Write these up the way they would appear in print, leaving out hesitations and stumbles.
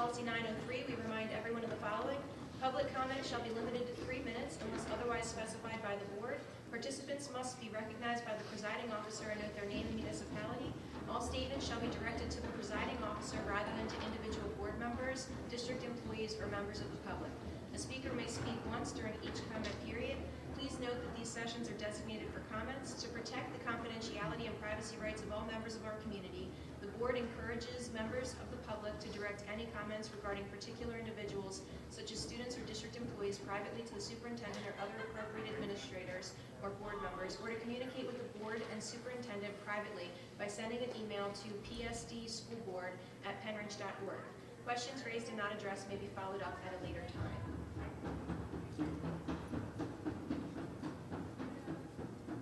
Policy 903, we remind everyone of the following. Public comment shall be limited to 3 minutes unless otherwise specified by the board. Participants must be recognized by the presiding officer and note their name and municipality. All statements shall be directed to the presiding officer rather than to individual board members, district employees, or members of the public. A speaker may speak once during each comment period. Please note that these sessions are designated for comments. To protect the confidentiality and privacy rights of all members of our community, the board encourages members of the public to direct any comments regarding particular individuals, such as students or district employees, privately to the superintendent or other appropriate administrators or board members, or to communicate with the board and superintendent privately by sending an email to psdschoolboard@penridge.org. Questions raised and not addressed may be followed up at a later time.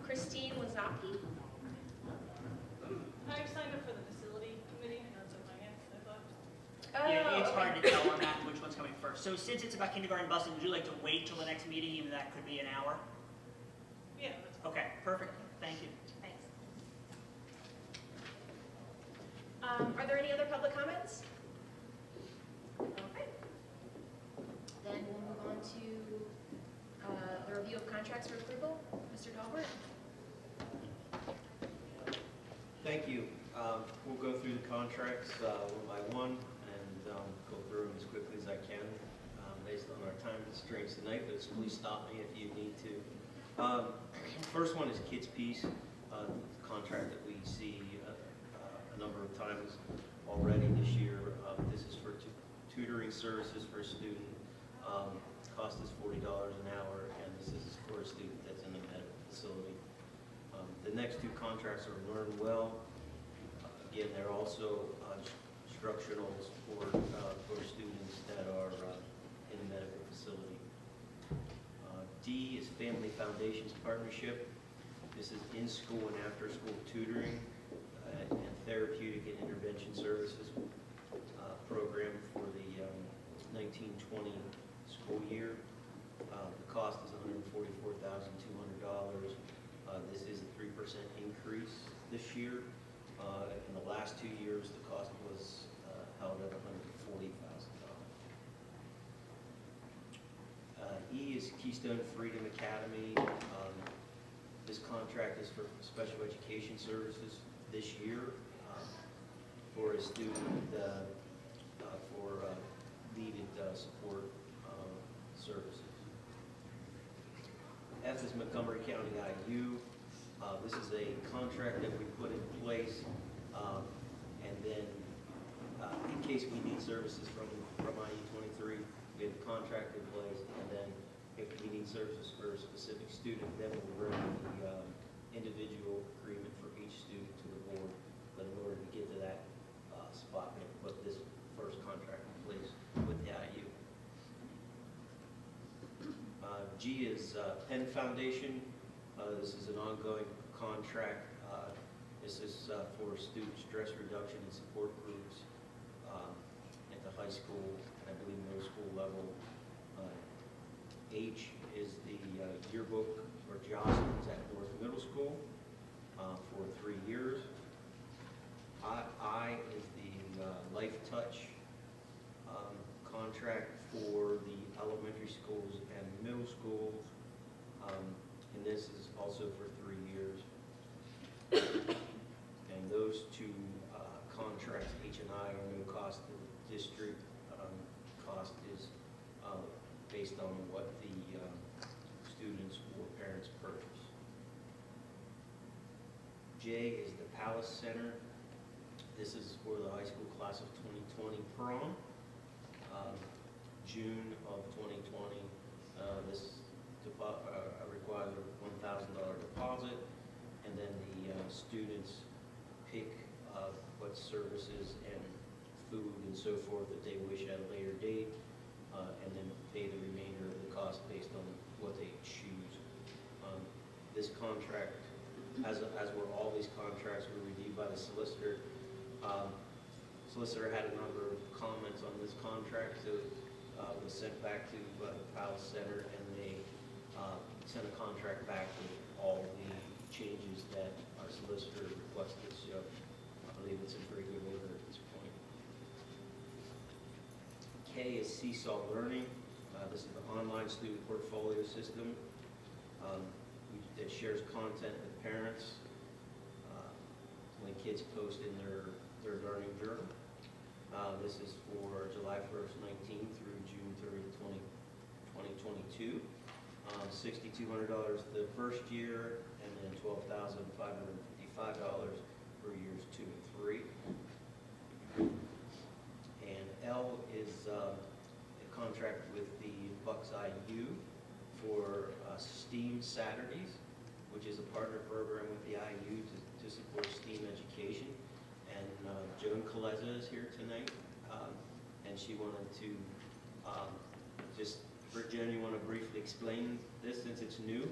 Christine Wazaki. I signed up for the facility committee, and that's what finance, I thought. Yeah, it's okay. hard to tell on that which one's coming first. So since it's about kindergarten busing, would you like to wait till the next meeting, even though that could be an hour? Yeah, that's fine. Okay, perfect. Thank you. Thanks. Are there any other public comments? Okay. Then we'll move on to the review of contracts for approval. Mr. Dahlberg. Thank you. We'll go through the contracts one by one and go through them as quickly as I can based on our time constraints tonight, but please stop me if you need to. First one is Kids Peace, contract that we see a number of times already this year. This is for tutoring services for a student. Cost is $40 an hour, and this is for a student that's in the medical facility. The next two contracts are Learn Well. Again, they're also instructional support for students that are in the medical facility. D is Family Foundations Partnership. This is in-school and after-school tutoring and therapeutic and intervention services program for the 1920 school year. The cost is $144,200. This is a 3% increase this year. In the last 2 years, the cost was held at $140,000. E is Keystone Freedom Academy. This contract is for special education services this year for a student for needed support services. F is Montgomery County IU. This is a contract that we put in place, and then in case we need services from IU23, we have a contract in place, and then if we need services for a specific student, then we'll bring the individual agreement for each student to the board. But in order to get to that spot, we have to put this first contract in place with the IU. G is Penn Foundation. This is an ongoing contract. This is for student stress reduction and support groups at the high school and I believe middle school level. H is the yearbook or Jostens at North Middle School for 3 years. I is the Life Touch contract for the elementary schools and middle schools, and this is also for 3 years. And those two contracts, H and I, are no cost to the district. Cost is based on what the students or parents purchase. J is the Palace Center. This is for the high school class of 2020 prom. June of 2020, this requires a $1,000 deposit, and then the students pick what services and food and so forth that they wish at a later date, and then pay the remainder of the cost based on what they choose. This contract, as were all these contracts, were reviewed by the solicitor. Solicitor had a number of comments on this contract, so it was sent back to the Palace Center, and they sent a contract back with all the changes that our solicitor requested. So I believe it's in pretty good order at this point. K is Seesaw Learning. This is the online student portfolio system. It shares content with parents when kids post in their learning journal. This is for July 1st, 19 through June 30th, 2022. $6,200 the first year, and then $12,555 for years 2 and 3. And L is a contract with the Bucks IU for STEAM Saturdays, which is a partner program with the IU to support STEAM education. And Joan Coleza is here tonight, and she wanted to just, Joan, you want to briefly explain this since it's new?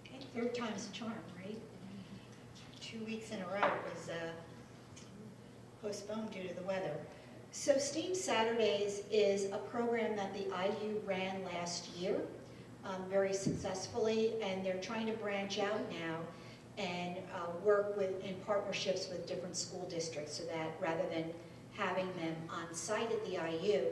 Okay, third time's a charm, right? 2 weeks in a row it was postponed due to the weather. So STEAM Saturdays is a program that the IU ran last year very successfully, and they're trying to branch out now and work in partnerships with different school districts, so that rather than having them on site at the IU,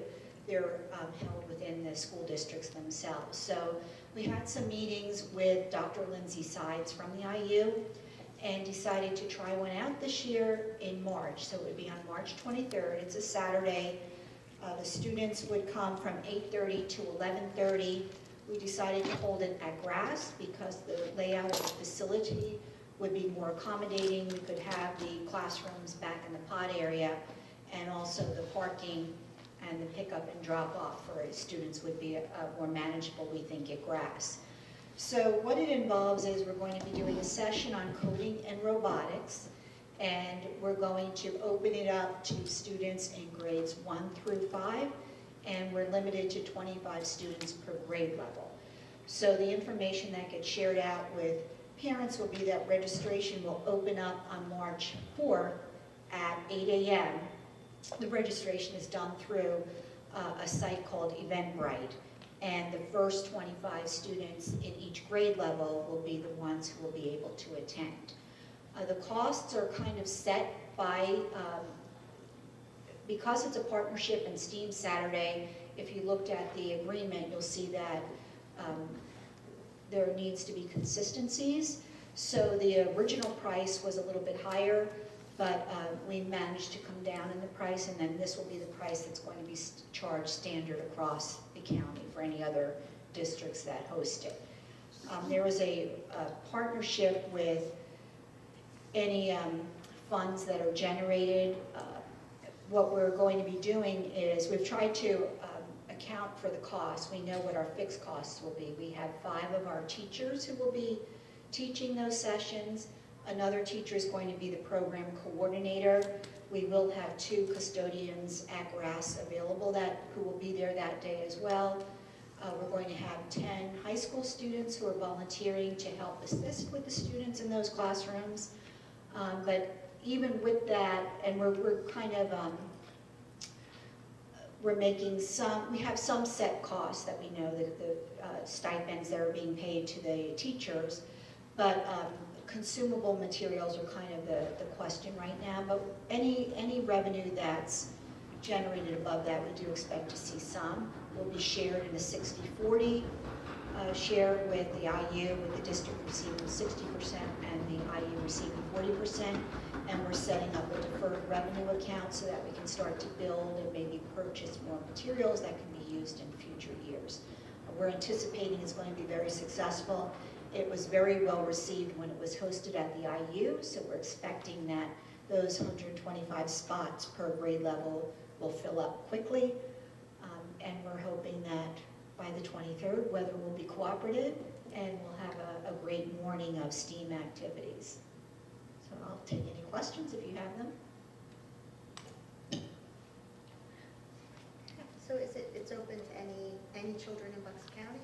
they're held within the school districts themselves. So we had some meetings with Dr. Lindsay Sides from the IU and decided to try one out this year in March. So it would be on March 23rd. It's a Saturday. The students would come from 8:30 to 11:30. We decided to hold it at Grass because the layout of the facility would be more accommodating. We could have the classrooms back in the pod area, and also the parking and the pickup and drop off for students would be more manageable, we think, at Grass. So what it involves is we're going to be doing a session on coding and robotics, and we're going to open it up to students in grades 1 through 5, and we're limited to 25 students per grade level. So the information that gets shared out with parents will be that registration will open up on March 4th at 8 a.m. The registration is done through a site called Eventbrite, and the first 25 students in each grade level will be the ones who will be able to attend. The costs are kind of set by, because it's a partnership in STEAM Saturday, if you looked at the agreement, you'll see that there needs to be consistencies. So the original price was a little bit higher, but we managed to come down in the price, and then this will be the price that's going to be charged standard across the county for any other districts that host it. There was a partnership with any funds that are generated. What we're going to be doing is we've tried to account for the cost. We know what our fixed costs will be. We have 5 of our teachers who will be teaching those sessions. Another teacher is going to be the program coordinator. We will have 2 custodians at Grass available who will be there that day as well. We're going to have 10 high school students who are volunteering to help assist with the students in those classrooms. But even with that, and we're kind of, we're making we have some set costs that we know that the stipends that are being paid to the teachers, but consumable materials are kind of the question right now. But any revenue that's generated above that, we do expect to see some. Will be shared in a 60-40 share with the IU, with the district receiving 60% and the IU receiving 40%. And we're setting up a deferred revenue account so that we can start to build and maybe purchase more materials that can be used in future years. We're anticipating it's going to be very successful. It was very well received when it was hosted at the IU, so we're expecting that those 125 spots per grade level will fill up quickly. And we're hoping that by the 23rd, weather will be cooperative and we'll have a great morning of STEAM activities. So I'll take any questions if you have them. So it's open to any children in Bucks County?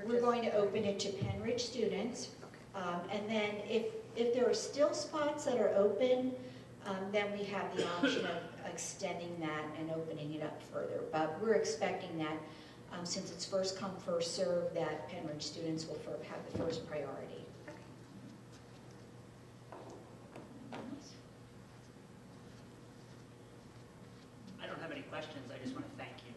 We're going to open it to Penridge students. Okay. And then if there are still spots that are open, then we have the option of extending that and opening it up further. But we're expecting that since it's first come, first served, that Penridge students will have the first priority. Okay, questions, I just want to thank you.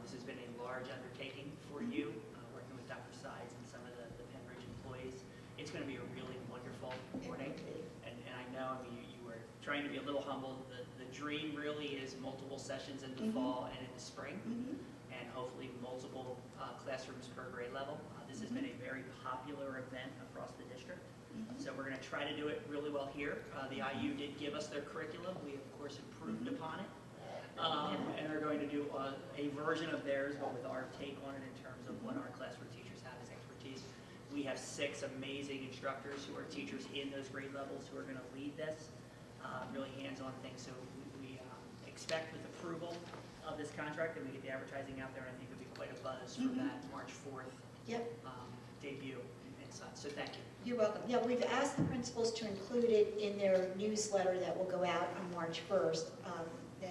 This has been a large undertaking for you, working with Dr. Sides and some of the Penn Ridge employees. It's going to be a really wonderful morning. And I know, I mean, you were trying to be a little humble. The dream really is multiple sessions in the fall and in the spring, and hopefully multiple classrooms per grade level. This has been a very popular event across the district. So we're going to try to do it really well here. The IU did give us their curriculum. We, of course, improved upon it. And are going to do a version of theirs, but with our take on it in terms of what our classroom teachers have as expertise. We have 6 amazing instructors who are teachers in those grade levels who are going to lead this, really hands-on things. So we expect with approval of this contract that we get the advertising out there, and I think it'll be quite a buzz for that March 4th debut and such. So thank you. You're welcome. Yeah, we've asked the principals to include it in their newsletter that will go out on March 1st. Then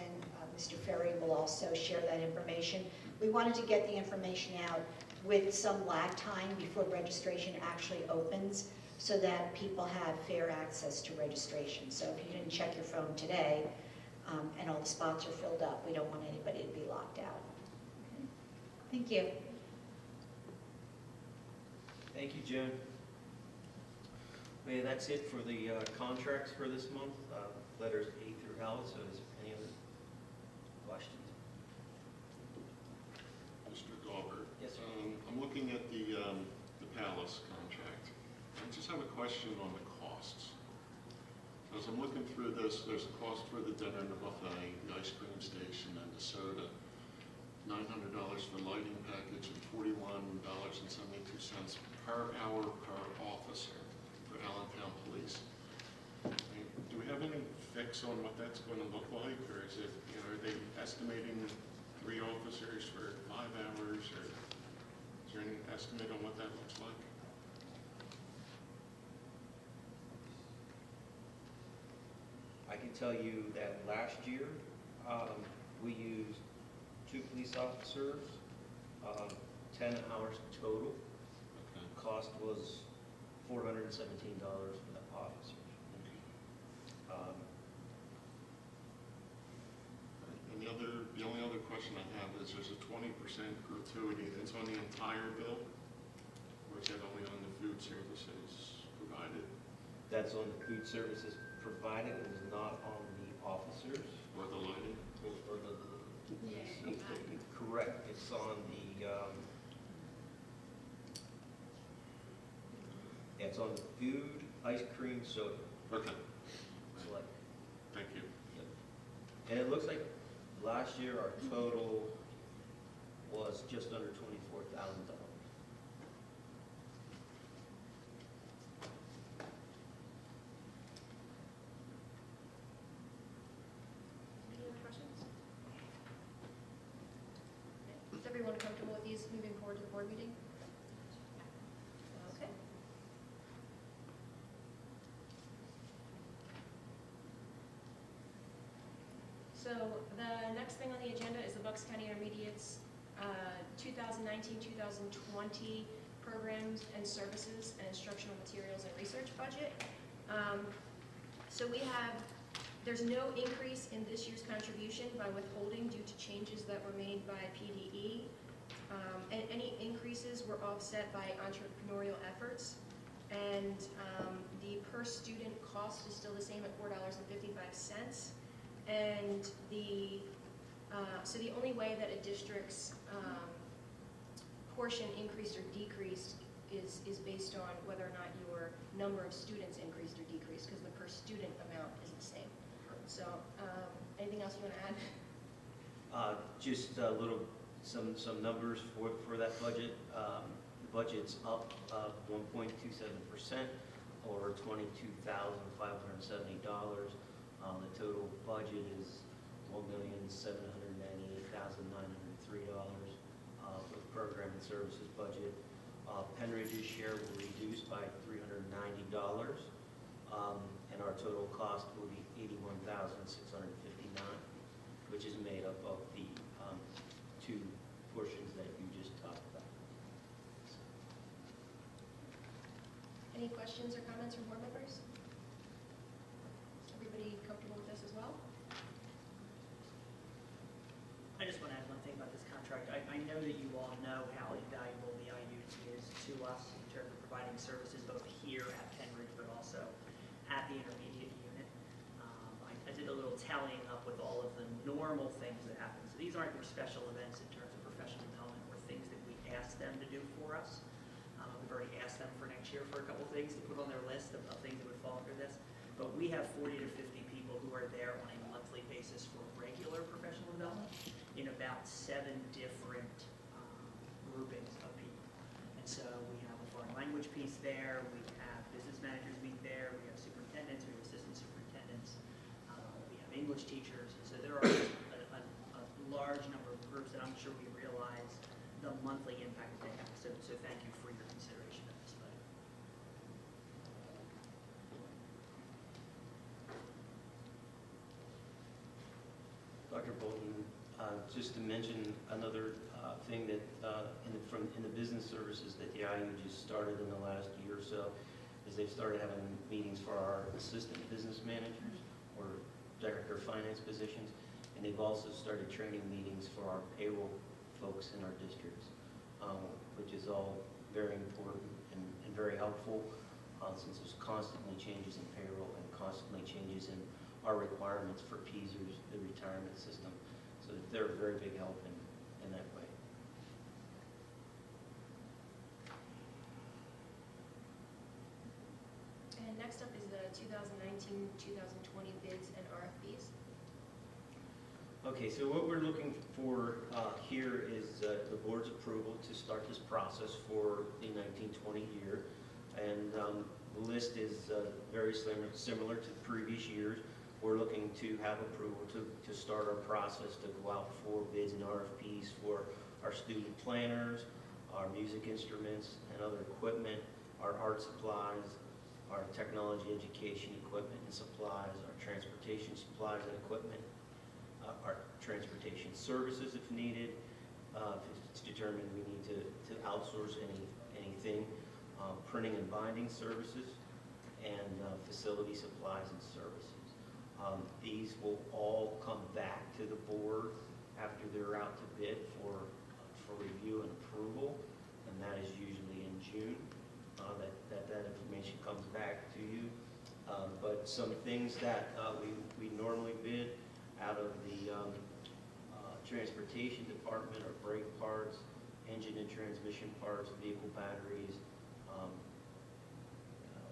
Mr. Ferry will also share that information. We wanted to get the information out with some lag time before registration actually opens so that people have fair access to registration. So if you didn't check your phone today and all the spots are filled up, we don't want anybody to be locked out. Okay. Thank you. Thank you, Joan. Okay, that's it for the contracts for this month, letters A through L. So is there any other questions? Mr. Dauber. Yes, sir. I'm looking at the Palace contract. I just have a question on the costs. As I'm looking through this, there's a cost for the dinner and the buffet, the ice cream station, and the soda. $900 for lighting package and $41.72 per hour per officer for Allentown Police. Do we have any fix on what that's going to look like, or is it, are they estimating 3 officers for 5 hours, or is there any estimate on what that looks like? I can tell you that last year, we used 2 police officers, 10 hours total. Okay. Cost was $417 for the officers. And the only other question I have is there's a 20% gratuity that's on the entire bill, or is that only on the food services provided? That's on the food services provided. It is not on the officers. Or the lighting? Or the correct. It's on the it's on the food, ice cream, soda. Okay, Select. thank you. Yep. And it looks like last year our total was just under $24,000. Any other questions? Is everyone comfortable with these moving forward to the board meeting? Okay. So the next thing on the agenda is the Bucks County Intermediate's 2019-2020 programs and services and instructional materials and research budget. So there's no increase in this year's contribution by withholding due to changes that were made by PDE. And any increases were offset by entrepreneurial efforts. And the per student cost is still the same at $4.55. And so the only way that a district's portion increased or decreased is based on whether or not your number of students increased or decreased, because the per student amount is the same. So anything else you want to add? Just a little, some numbers for that budget. The budget's up 1.27%, or $22,570. The total budget is $1,798,903 for the program and services budget. Penn Ridge's share will reduce by $390, and our total cost will be $81,659, which is made up of the 2 portions that you just talked about. Any questions or comments from board members? Is everybody comfortable with this as well? here at Penridge, but also at the intermediate unit. I did a little tallying up with all of the normal things that happen. So these aren't your special events in terms of professional development or things that we ask them to do for us. We've already asked them for next year for a couple things to put on their list of things that would fall under this. But we have 40 to 50 people who are there on a monthly basis for regular professional development in about 7 different groupings of people. And so we have a foreign language piece there, we have business managers meet there, we have superintendents, we have assistant superintendents, we have English teachers. And so there are a large number of groups that I'm sure we realize the monthly impact that they have. So thank you for your consideration of this item. Dr. Bolton, just to mention another thing that in the business services that the IU just started in the last year or so is they've started having meetings for our assistant business managers or director of finance positions, and they've also started training meetings for our payroll folks in our districts, which is all very important and very helpful since there's constantly changes in payroll and constantly changes in our requirements for PSERS, the retirement system. So they're a very big help in that way. And next up is the 2019-2020 bids and RFPs. Okay, so what we're looking for here is the board's approval to start this process for the 1920 year. And the list is very similar to previous years. We're looking to have approval to start our process to go out for bids and RFPs for our student planners, our music instruments and other equipment, our art supplies, our technology education equipment and supplies, our transportation supplies and equipment, our transportation services if needed, if it's determined we need to outsource anything, printing and binding services, and facility supplies and services. These will all come back to the board after they're out to bid for review and approval, and that is usually in June. That information comes back to you. But some things that we normally bid out of the transportation department are brake parts, engine and transmission parts, vehicle batteries.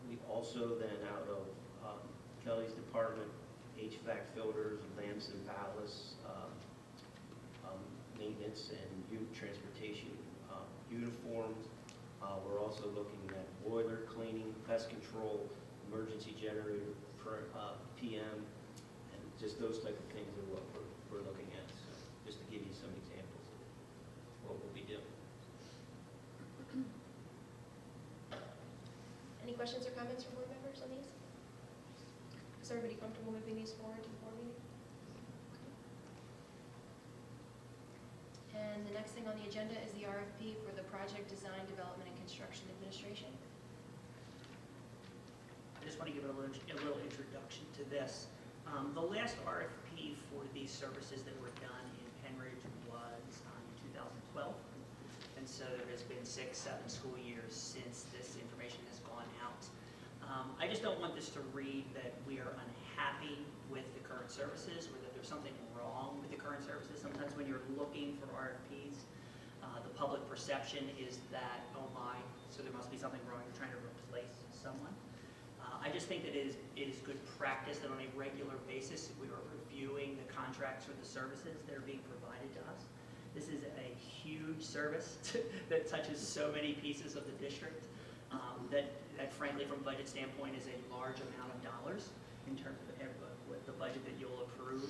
We also then out of Kelly's department, HVAC filters, lamps and ballasts, maintenance and transportation uniforms. We're also looking at boiler cleaning, pest control, emergency generator, PM, and just those type of things are what we're looking at. So just to give you some examples of what we'll be doing. Any questions or comments from board members on these? Is everybody comfortable moving these forward to the board meeting? And the next thing on the agenda is the RFP for the Project Design, Development, and Construction Administration. I just want to give a little introduction to this. The last RFP for these services that were done in Penridge was in 2012. And so there has been 6-7 school years since this information has gone out. I just don't want this to read that we are unhappy with the current services or that there's something wrong with the current services. Sometimes when you're looking for RFPs, the public perception is that, oh my, so there must be something wrong, you're trying to replace someone. I just think that it is good practice that on a regular basis we are reviewing the contracts for the services that are being provided to us. This is a huge service that touches so many pieces of the district that frankly from a budget standpoint is a large amount of dollars in terms of the budget that you'll approve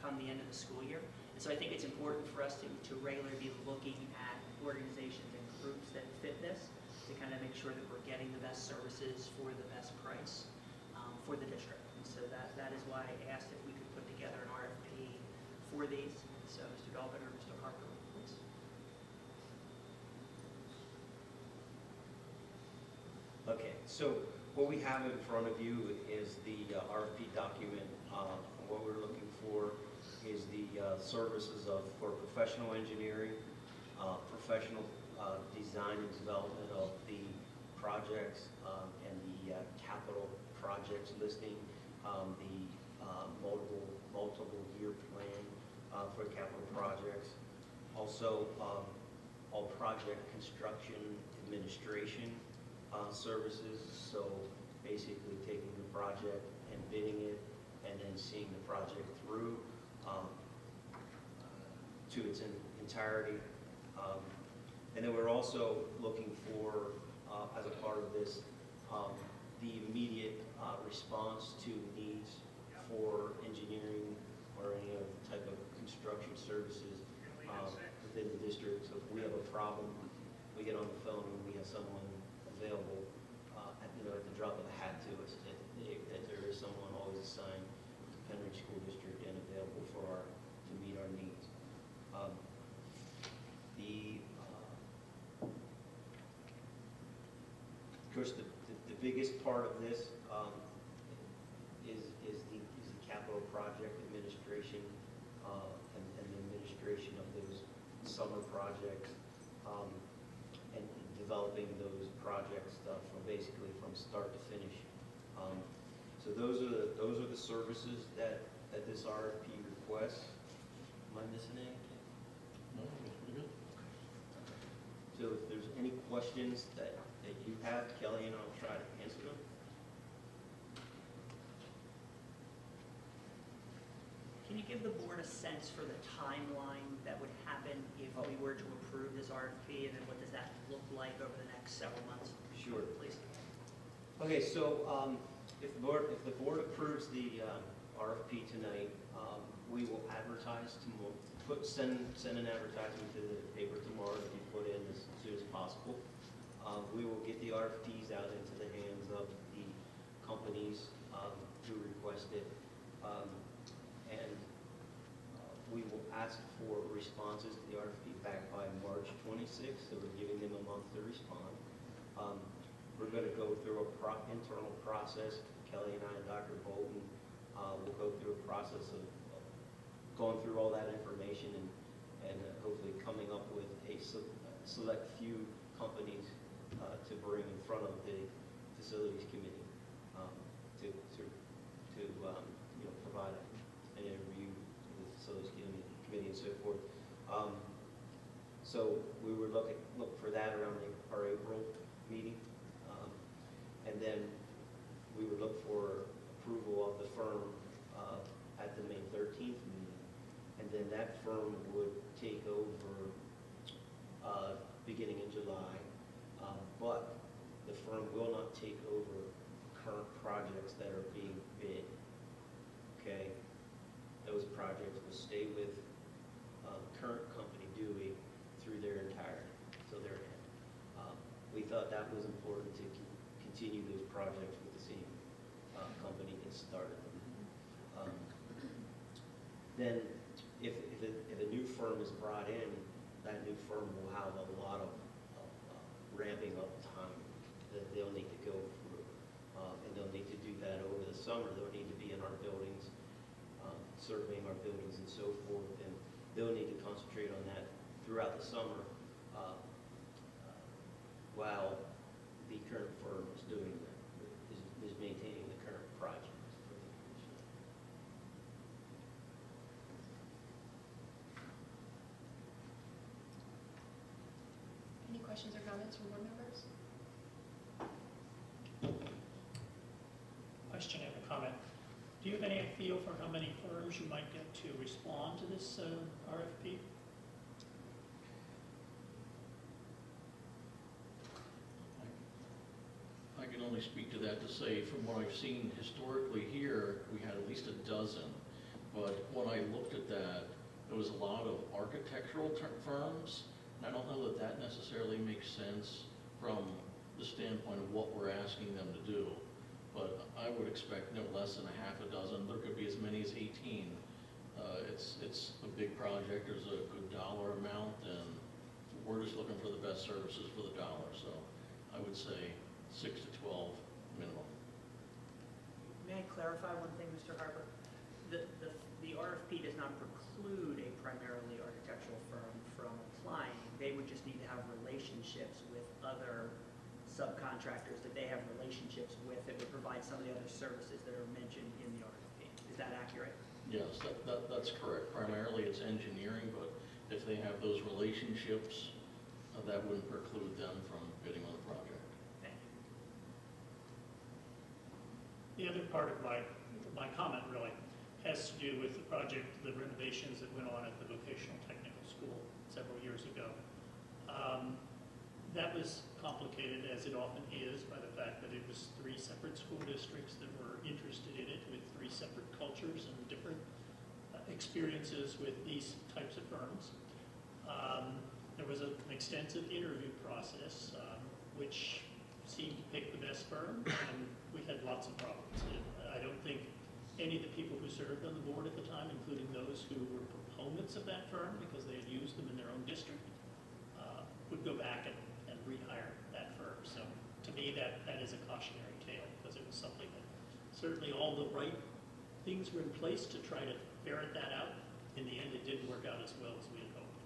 come the end of the school year. And so I think it's important for us to regularly be looking at organizations and groups that fit this to kind of make sure that we're getting the best services for the best price for the district. And so that is why I asked if we could put together an RFP for these. So Mr. Dalton or Mr. Harper, please. Okay, so what we have in front of you is the RFP document. What we're looking for is the services for professional engineering, professional design and development of the projects and the capital projects listing, the multiple year plan for capital projects. Also, all project construction administration services, so basically taking the project and bidding it and then seeing the project through to its entirety. And then we're also looking for, as a part of this, the immediate response to needs for engineering or any other type of construction services within the district. So if we have a problem, we get on the phone and we have someone available at the drop of a hat to us, that there is someone always assigned to Pennridge School District and available to meet our needs. Of course, the biggest part of this is the capital project administration and the administration of those summer projects and developing those projects from basically from start to finish. So those are the services that this RFP requests. Am I missing anything? No, that's pretty good. So if there's any questions that you have, Kelly and I'll try to answer them. Can you give the board a sense for the timeline that would happen if we were to approve this RFP, and then what does that look like over the next several months? Sure. Please. Okay, so if the board approves the RFP tonight, we will advertise tomorrow. Send an advertisement to the paper tomorrow to be put in as soon as possible. We will get the RFPs out into the hands of the companies who request it, and we will ask for responses to the RFP back by March 26th. So we're giving them a month to respond. We're going to go through a internal process. Kelly and I and Dr. Bolton will go through a process of going through all that information and hopefully coming up with a select few companies to bring in front of the facilities committee to provide an interview with the facilities committee and so forth. So we would look for that around our April meeting, and then we would look for approval of the firm at the May 13th meeting, and then that firm would take over beginning in July, but the firm will not take over current projects that are being bid. Okay, those projects will stay with current company Dewey through their entirety, so their end. We thought that was important to continue those projects with the same company that started them. Then, if a new firm is brought in, that new firm will have a lot of ramping up time that they'll need to go through, and they'll need to do that over the summer. They'll need to be in our buildings, surveying our buildings and so forth, and they'll need to concentrate on that throughout the summer while the current firm is doing that, is maintaining the current project. Any questions or comments from board members? Question and a comment. Do you have any feel for how many firms you might get to respond to this RFP? I can only speak to that to say, from what I've seen historically here, we had at least a dozen. But when I looked at that, there was a lot of architectural firms. And I don't know that that necessarily makes sense from the standpoint of what we're asking them to do. But I would expect no less than a half a dozen. There could be as many as 18. It's a big project. There's a good dollar amount, and we're just looking for the best services for the dollar. So I would say 6 to 12 minimum. May I clarify one thing, Mr. Harper? The RFP does not preclude a primarily architectural firm from applying. They would just need to have relationships with other subcontractors that they have relationships with that would provide some of the other services that are mentioned in the RFP. Is that accurate? Yes, that's correct. Primarily it's engineering, but if they have those relationships, that wouldn't preclude them from bidding on the project. Thank you. The other part of my comment really has to do with the project, the renovations that went on at the vocational technical school several years ago. That was complicated, as it often is, by the fact that it was 3 separate school districts that were interested in it with 3 separate cultures and different experiences with these types of firms. There was an extensive interview process, which seemed to pick the best firm, and we had lots of problems. I don't think any of the people who served on the board at the time, including those who were proponents of that firm because they had used them in their own district, would go back and rehire that firm. So to me, that is a cautionary tale, because it was something that certainly all the right things were in place to try to ferret that out. In the end, it didn't work out as well as we had hoped.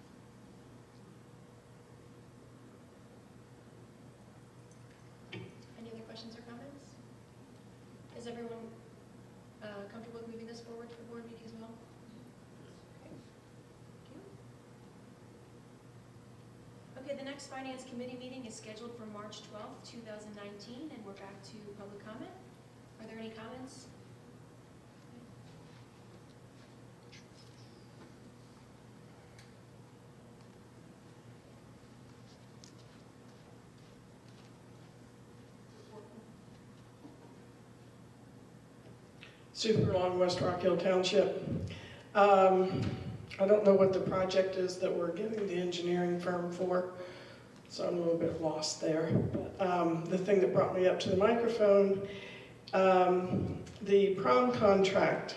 Any other questions or comments? Is everyone comfortable with moving this forward to the board meeting as well? Okay. Thank you. Okay, the next Finance Committee meeting is scheduled for March 12th, 2019, and we're back to public comment. Are there any comments? Super Long, West Rock Hill Township. I don't know what the project is that we're getting the engineering firm for, so I'm a little bit lost there. But the thing that brought me up to the microphone, the prom contract,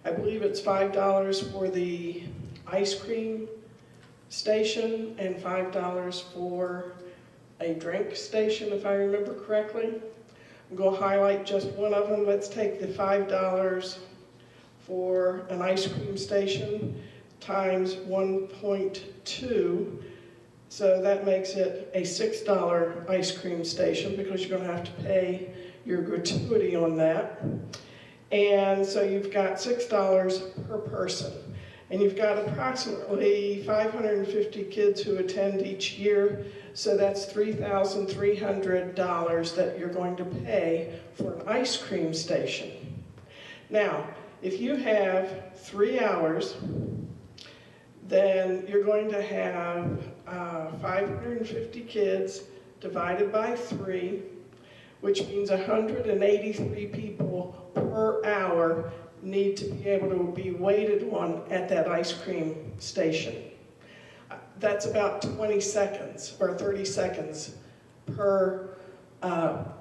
I believe it's $5 for the ice cream station and $5 for a drink station, if I remember correctly. I'm going to highlight just one of them. Let's take the $5 for an ice cream station times 1.2. So that makes it a $6 ice cream station, because you're going to have to pay your gratuity on that. And so you've got $6 per person. And you've got approximately 550 kids who attend each year. So that's $3,300 that you're going to pay for an ice cream station. Now, if you have 3 hours, then you're going to have 550 kids divided by 3, which means 183 people per hour need to be able to be waited on at that ice cream station. That's about 20 seconds or 30 seconds per prom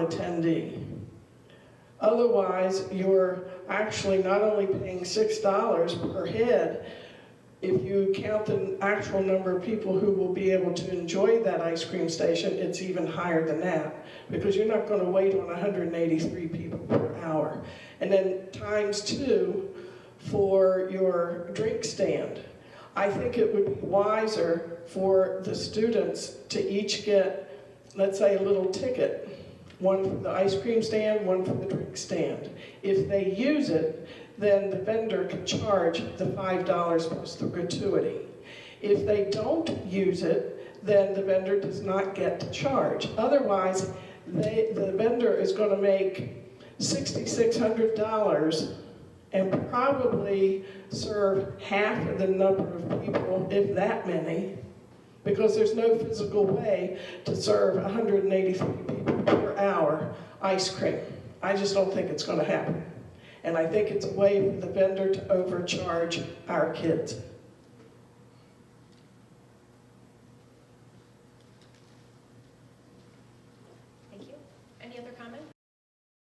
attendee. Otherwise, you're actually not only paying $6 per head. If you count the actual number of people who will be able to enjoy that ice cream station, it's even higher than that, because you're not going to wait on 183 people per hour. And then times 2 for your drink stand. I think it would be wiser for the students to each get, let's say, a little ticket. One for the ice cream stand, one for the drink stand. If they use it, then the vendor can charge the $5 plus the gratuity. If they don't use it, then the vendor does not get to charge. Otherwise, the vendor is going to make $6,600 and probably serve half of the number of people, if that many, because there's no physical way to serve 183 people per hour ice cream. I just don't think it's going to happen. And I think it's a way for the vendor to overcharge our kids.